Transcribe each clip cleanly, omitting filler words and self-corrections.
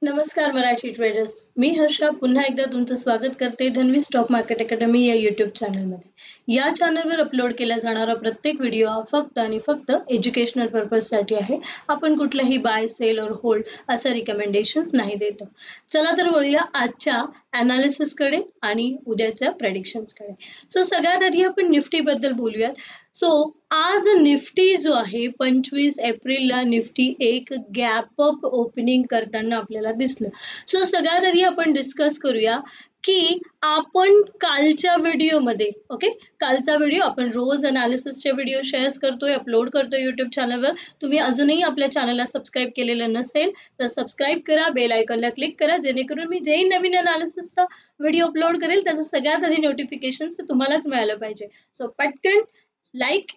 नमस्कार मराठी ट्रेडर्स. मी हर्षा पुन्हा एकदा तुमचं स्वागत करते धन्वी स्टॉक मार्केट अकॅडमी या यूट्यूब चॅनलमध्ये. या चॅनलवर अपलोड केला जाणारा प्रत्येक व्हिडिओ हा फक्त आणि फक्त एज्युकेशनल पर्पजसाठी आहे. आपण कुठलाही बाय सेल और होल्ड असं रिकमेंडेशन्स नाही देत. चला तर वळूया आजच्या ॲनालिसिसकडे आणि उद्याच्या प्रेडिक्शन्सकडे. सगळ्यात आधी आपण निफ्टीबद्दल बोलूयात. आज निफ्टी जो आहे 25 एप्रिलला निफ्टी एक गॅप अप ओपनिंग करताना आपल्याला दिसलं. सगळ्यात आधी आपण डिस्कस करूया की आपण कालच्या व्हिडिओमध्ये कालचा व्हिडिओ आपण रोज अनालिसिसचे व्हिडिओ शेअर करतोय, अपलोड करतोय यूट्यूब चॅनलवर. तुम्ही अजूनही आपल्या चॅनलला सबस्क्राईब केलेलं नसेल तर सबस्क्राईब करा, बेल आयकॉनला क्लिक करा, जेणेकरून मी जे नवीन अनालिसिसचा व्हिडिओ अपलोड करेल त्याचं सगळ्यात आधी नोटिफिकेशन तुम्हालाच मिळालं पाहिजे. पटकन लाईक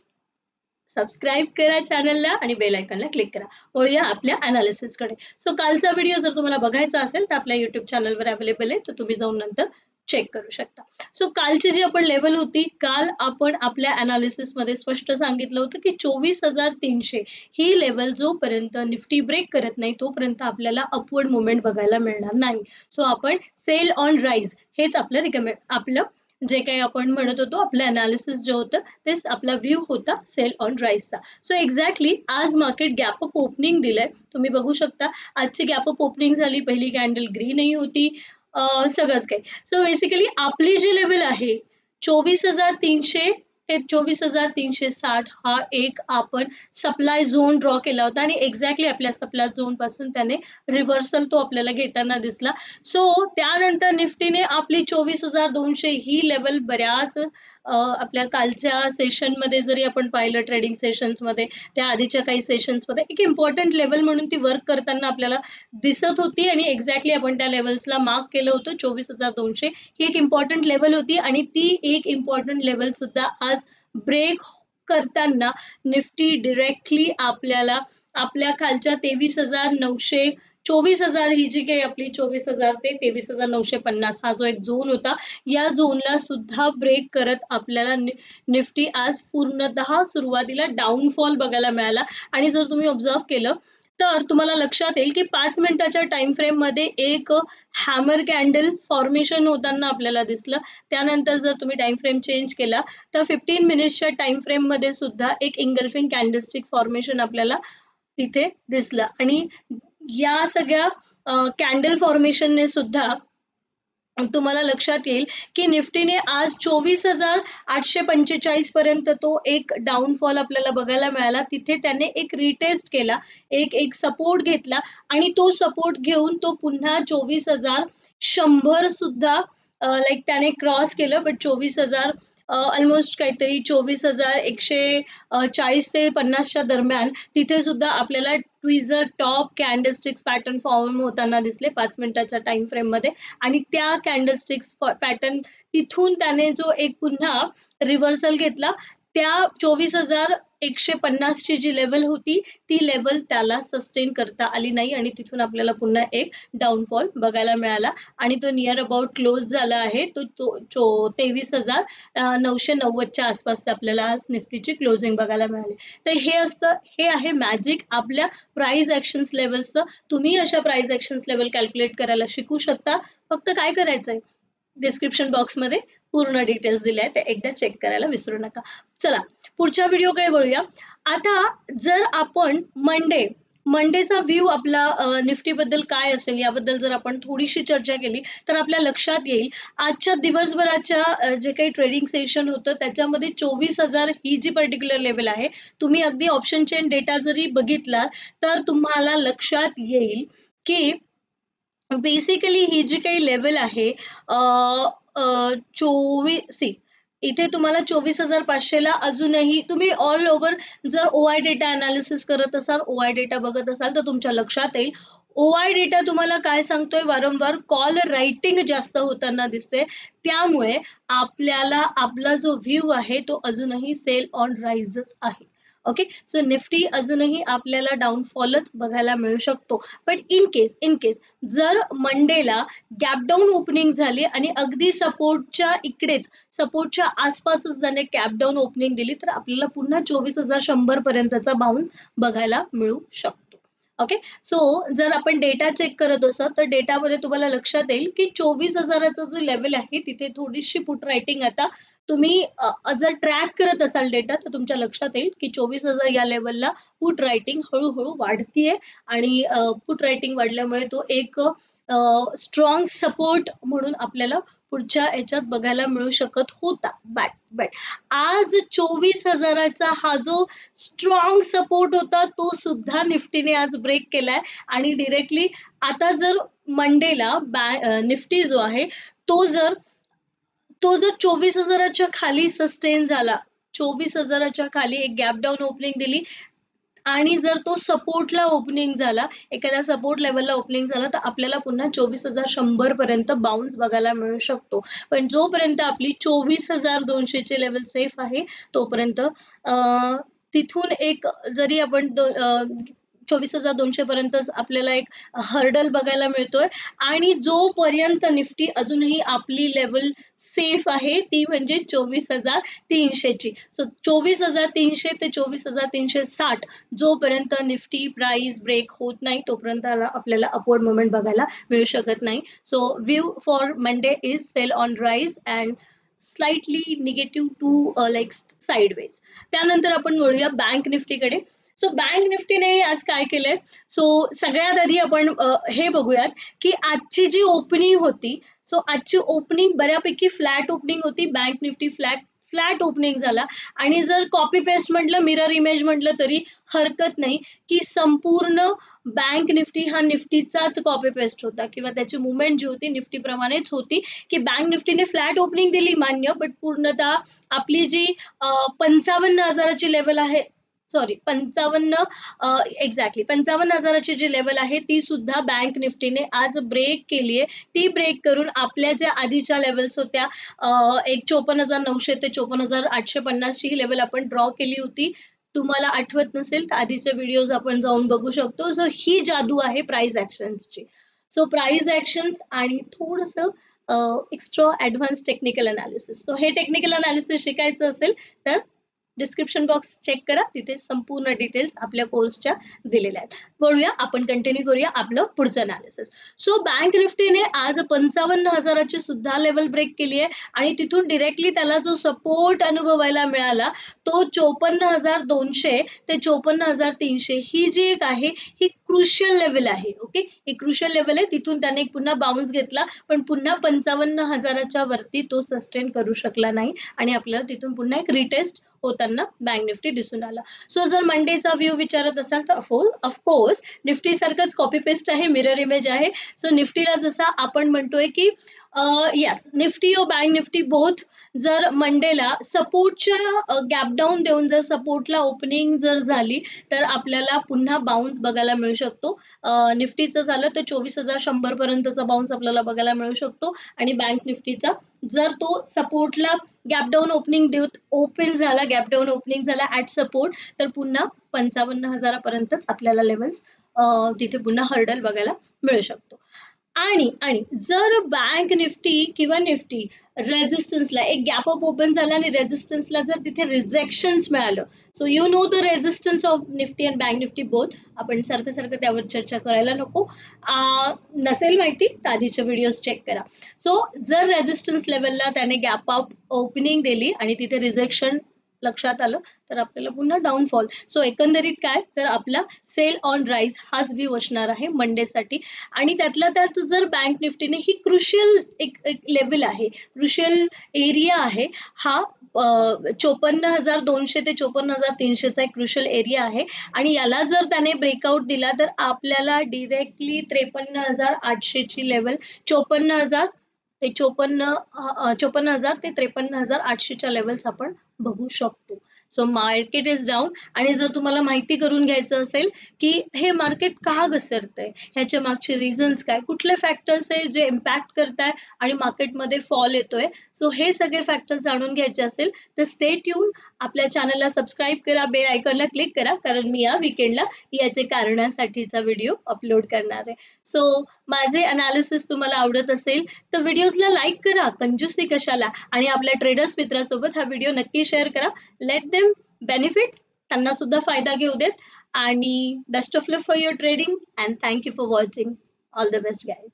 सबस्क्राईब करा चॅनलला आणि बेल आयकॉनला क्लिक करा. वळूया आपल्या अनालिसिसकडे. कालचा व्हिडिओ जर तुम्हाला बघायचा असेल तर आपल्या युट्यूब चॅनलवर अवेलेबल आहे, तर तुम्ही जाऊन नंतर चेक करू शकता. कालची जी आपण लेवल होती, काल आपण आपल्या अनालिसिसमध्ये स्पष्ट सांगितलं होतं की 24,300 ही लेवल जोपर्यंत निफ्टी ब्रेक करत नाही तोपर्यंत आपल्याला अपवर्ड मुवमेंट बघायला मिळणार नाही. आपण सेल ऑन राईज हेच आपलं जे काही आपण म्हणत होतो, आपलं अनालिसिस जे होतं तेच आपला व्ह्यू होता सेल ऑन राईजचा. एक्झॅक्टली आज मार्केट गॅप अप ओपनिंग दिलंय. तुम्ही बघू शकता आजची गॅप अप ओपनिंग झाली. पहिली कॅन्डल ग्रीनही होती, सगळंच काही. बेसिकली आपली जी लेवल आहे 24,300 ते 24,360 हा एक आपण सप्लाय झोन ड्रॉ केला होता आणि एक्झॅक्टली आपल्या सप्लाय झोन पासून त्याने रिव्हर्सल तो आपल्याला घेताना दिसला. त्यानंतर निफ्टीने आपली 24,200 ही लेवल बऱ्याच आपल्या कालच्या सेशनमध्ये जरी आपण पाहिलं, ट्रेडिंग सेशन्समध्ये, त्या आधीच्या काही सेशन्समध्ये एक इम्पॉर्टंट लेवल म्हणून ती वर्क करताना आपल्याला दिसत होती आणि एक्झॅक्टली आपण त्या लेवल्सला मार्क केलं होतं. 24,200 ही एक इम्पॉर्टंट लेवल होती आणि ती एक इम्पॉर्टंट लेवल सुद्धा आज ब्रेक करताना निफ्टी डिरेक्टली आपल्याला आपल्या खालच्या 23,900 24,000 ही जी काही आपली 24,000 ते 23,950 हा जो एक झोन होता, या झोनला सुद्धा ब्रेक करत आपल्याला निफ्टी आज पूर्णतः सुरुवातीला डाऊनफॉल बघायला मिळाला. आणि जर तुम्ही ऑब्झर्व केलं तर तुम्हाला लक्षात येईल की 5 मिनिटाच्या टाइम फ्रेम मध्ये एक हॅमर कॅन्डल फॉर्मेशन होताना आपल्याला दिसलं. त्यानंतर जर तुम्ही टाइम फ्रेम चेंज केला तर 15 मिनिट्सच्या टाइम फ्रेम मध्ये सुद्धा एक इंगल्फिंग कॅन्डलस्टिक फॉर्मेशन आपल्याला तिथे दिसलं. आणि या सगळ्या कॅन्डल फॉर्मेशनने सुद्धा तुम्हाला लक्षात येईल की निफ्टीने आज 24,845 पर्यंत तो एक डाऊनफॉल आपल्याला बघायला मिळाला. तिथे त्याने एक रिटेस्ट केला, एक सपोर्ट घेतला आणि तो सपोर्ट घेऊन तो पुन्हा 24,100 सुद्धा त्याने क्रॉस केलं. बट 24,000 ऑलमोस्ट काहीतरी 24,140 ते 50च्या दरम्यान तिथे सुद्धा आपल्याला ट्विझर टॉप कॅन्डलस्टिक्स पॅटर्न फॉर्म होताना दिसले 5 मिनिटाच्या टाइम फ्रेम मध्ये. आणि त्या कॅन्डलस्टिक्स पॅटर्न तिथून त्याने जो एक पुन्हा रिव्हर्सल घेतला, त्या 24,150 ची जी लेवल होती ती लेवल त्याला सस्टेन करता आली नाही आणि तिथून आपल्याला पुन्हा एक डाऊनफॉल बघायला मिळाला आणि तो नियर अबाउट क्लोज झाला आहे. तो 23,990च्या आसपास आपल्याला आज निफ्टीची क्लोजिंग बघायला मिळाली. तर हे आहे मॅजिक आपल्या प्राइस ऍक्शन्स लेवल्सचं. तुम्ही अशा प्राइस ऍक्शन्स लेवल कॅल्क्युलेट करायला शिकू शकता. फक्त काय करायचंय, डिस्क्रिप्शन बॉक्समध्ये पूर्ण डिटेल्स दिले आहेत, ते एकदा चेक करायला विसरू नका. चला पुढच्या व्हिडिओकडे वळूया. आता जर आपण मंडेचा व्ह्यू आपला निफ्टीबद्दल काय असेल याबद्दल जर आपण थोडीशी चर्चा केली तर आपल्या लक्षात येईल आजच्या दिवसभराच्या जे काही ट्रेडिंग सेशन होतं त्याच्यामध्ये 24,000 ही जी पर्टिक्युलर लेवल आहे, तुम्ही अगदी ऑप्शन चेन डेटा जरी बघितला तर तुम्हाला लक्षात येईल की बेसिकली ही जी काही लेवल आहे 24 इथे तुम्हाला 24,500 ला अजूनही तुम्ही ऑल ओव्हर जर ओआय डेटा अनालिसिस करत असाल, ओआय डेटा बघत असाल तर तुमच्या लक्षात येईल ओआय डेटा तुम्हाला काय सांगतोय, वारंवार कॉल रायटिंग जास्त होताना दिसते. त्यामुळे आपल्याला आपला जो व्ह्यू आहे तो अजूनही सेल ऑन राईजच आहे. निफ्टी अजूनही आपल्याला डाऊनफॉलच बघायला मिळू शकतो. बट इन केस जर मंडेला गॅप डाऊन ओपनिंग झाली आणि अगदी सपोर्टच्या आसपासच त्याने गॅप डाऊन ओपनिंग दिली तर आपल्याला पुन्हा 24,100 पर्यंतचा बाउन्स बघायला मिळू शकतो. ओके. सो जर आपण डेटा चेक करत असतो तर डेटामध्ये तुम्हाला लक्षात येईल की 24,000चा जो लेवल आहे तिथे थोडीशी पुट रायटिंग आता तुम्ही जर ट्रॅक करत असाल डेटा तर तुमच्या लक्षात येईल की 24,000 या लेवलला पुट रायटिंग हळूहळू वाढतीये आणि पुट रायटिंग वाढल्यामुळे तो एक स्ट्रॉंग सपोर्ट म्हणून आपल्याला पुढच्या याच्यात बघायला मिळू शकत होता. बट आज 24,000चा हा जो स्ट्रॉंग सपोर्ट होता तो सुद्धा निफ्टीने आज ब्रेक केलाय आणि डिरेक्टली आता जर मंडेला निफ्टी जो आहे तो जर 24,000च्या खाली सस्टेन झाला, 24,000च्या खाली एक गॅप डाऊन ओपनिंग दिली आणि जर तो सपोर्टला ओपनिंग झाला, एखाद्या सपोर्ट लेवलला ओपनिंग झाला तर आपल्याला पुन्हा 24,100 पर्यंत बाउन्स बघायला मिळू शकतो. पण जोपर्यंत आपली 24,200 चे लेवल सेफ आहे तोपर्यंत तिथून एक जरी आपण 24,200 पर्यंत आपल्याला एक हर्डल बघायला मिळतोय आणि जोपर्यंत निफ्टी अजूनही आपली लेवल सेफ आहे ती म्हणजे 24,300 ची. सो 24,300 ते 24,360 जोपर्यंत निफ्टी प्राइस ब्रेक होत नाही तोपर्यंत आपल्याला अपवर्ड मुवमेंट बघायला मिळू शकत नाही. So view for Monday is sell on rise and slightly negative to like sideways. त्यानंतर आपण वळूया बँक निफ्टीकडे. सो बँक निफ्टीने आज काय केलंय, सो सगळ्यात आधी आपण हे बघूयात की आजची जी ओपनिंग होती, सो आजची ओपनिंग बऱ्यापैकी फ्लॅट ओपनिंग होती. बँक निफ्टी फ्लॅट ओपनिंग झाला आणि जर कॉपी पेस्ट म्हटलं, मिरर इमेज म्हटलं तरी हरकत नाही की संपूर्ण बँक निफ्टी हा निफ्टीचाच कॉपी पेस्ट होता किंवा त्याची मुवमेंट जी होती निफ्टी प्रमाणेच होती की बँक निफ्टीने फ्लॅट ओपनिंग दिली मान्य, बट पूर्णतः आपली जी 55,000ची लेवल आहे, सॉरी 55,000ची जी लेवल आहे ती सुद्धा बँक निफ्टीने आज ब्रेक केली आहे. ती ब्रेक करून आपल्या ज्या आधीच्या लेवल्स होत्या एक 54,900 ते 54,850 ची ही लेवल आपण ड्रॉ केली होती. तुम्हाला आठवत नसेल तर आधीचे व्हिडिओज आपण जाऊन बघू शकतो. सो ही जादू आहे प्राइस ऍक्शन्सची. सो प्राइस ऍक्शन्स आणि थोडंसं extra advance technical analysis. So हे टेक्निकल अनालिसिस शिकायचं असेल तर डिस्क्रिप्शन बॉक्स चेक करा, तिथे संपूर्ण डिटेल्स आपल्या कोर्सच्या दिलेल्या आहेत. वळूया, आपण कंटिन्यू करूया आपलं पुढचं अनालिसिस. सो बँक निफ्टीने आज 55,000ची सुद्धा लेवल ब्रेक केली आहे आणि तिथून डिरेक्टली त्याला जो सपोर्ट अनुभवायला मिळाला तो 54,200 ते 54,300 ही जी एक आहे ही क्रुशियल लेवल आहे. ओके, ही क्रुशियल लेवल आहे. तिथून त्याने पुन्हा बाउन्स घेतला पण पुन्हा 55,000च्या वरती तो सस्टेन करू शकला नाही आणि आपल्याला तिथून पुन्हा एक रिटेस्ट होताना बँक निफ्टी दिसून आला. सो जर मंडेचा व्ह्यू विचारत असाल तर ऑफकोर्स निफ्टी सारखंच कॉपी पेस्ट आहे, मिरर इमेज आहे. सो निफ्टीला जसा आपण म्हणतोय की यस निफ्टी और बँक निफ्टी बोथ जर मंडेला सपोर्टच्या गॅप डाऊन देऊन जर सपोर्टला ओपनिंग जर झाली तर आपल्याला पुन्हा बाउन्स बघायला मिळू शकतो. निफ्टीचं झालं तर 24,100 पर्यंतचा बाउन्स आपल्याला बघायला मिळू शकतो आणि बँक निफ्टीचा जर तो सपोर्टला गॅप डाऊन ओपनिंग देऊन ओपन झाला, गॅप डाऊन ओपनिंग झाला ऍट सपोर्ट तर पुन्हा 55,000पर्यंतच आपल्याला लेवल्स तिथे पुन्हा हर्डल बघायला मिळू शकतो. आणि जर बँक निफ्टी किंवा निफ्टी रेझिस्टन्सला एक गॅप अप ओपन झाला आणि रेझिस्टन्सला जर तिथे रिजेक्शन्स मिळालं, so you know the resistance of Nifty and bank Nifty both. आपण सारखं त्यावर चर्चा करायला नको. नसेल माहिती तर आधीचे व्हिडिओज चेक करा. सो जर रेझिस्टन्स लेवलला त्याने गॅप अप ओपनिंग दिली आणि तिथे रिजेक्शन लक्षात आलं तर आपल्याला पुन्हा डाऊनफॉल. सो एकंदरीत काय तर आपला सेल ऑन राईज हाच व्ह्यू असणार आहे मंडेसाठी. आणि त्यातल्या त्यात जर बँक निफ्टीने ही क्रुशियल एक लेवल आहे, क्रुशियल एरिया आहे हा 54,200 ते 54,300चा एक क्रुशियल एरिया आहे आणि याला जर त्याने ब्रेकआउट दिला तर आपल्याला डिरेक्टली 53,800 ची लेवल 54,000 ते 54,000 ते 53,800च्या लेवल्स आपण बघू शकतो. सो मार्केट इज डाऊन आणि जर तुम्हाला माहिती करून घ्यायचं असेल की हे मार्केट का घसरतंय, ह्याच्या मागचे रिझन्स काय, कुठले फॅक्टर्स आहे जे इम्पॅक्ट करताय आणि मार्केटमध्ये फॉल येतोय, सो हे सगळे फॅक्टर्स जाणून घ्यायचे असेल तर स्टे ट्यून. आपल्या चॅनलला सबस्क्राईब करा, बेल आयकॉनला क्लिक करा कारण मी या विकेंडला याचे कारणासाठीचा व्हिडिओ अपलोड करणार आहे. सो माझे अनालिसिस तुम्हाला आवडत असेल तर व्हिडिओजला लाईक करा, कंजूसी कशाला, आणि आपल्या ट्रेडर्स मित्रासोबत हा व्हिडिओ नक्की शेअर करा. लेट देम बेनिफिट, त्यांना सुद्धा फायदा घेऊ देत आणि best of luck for your trading and thank you for watching. All the best guys.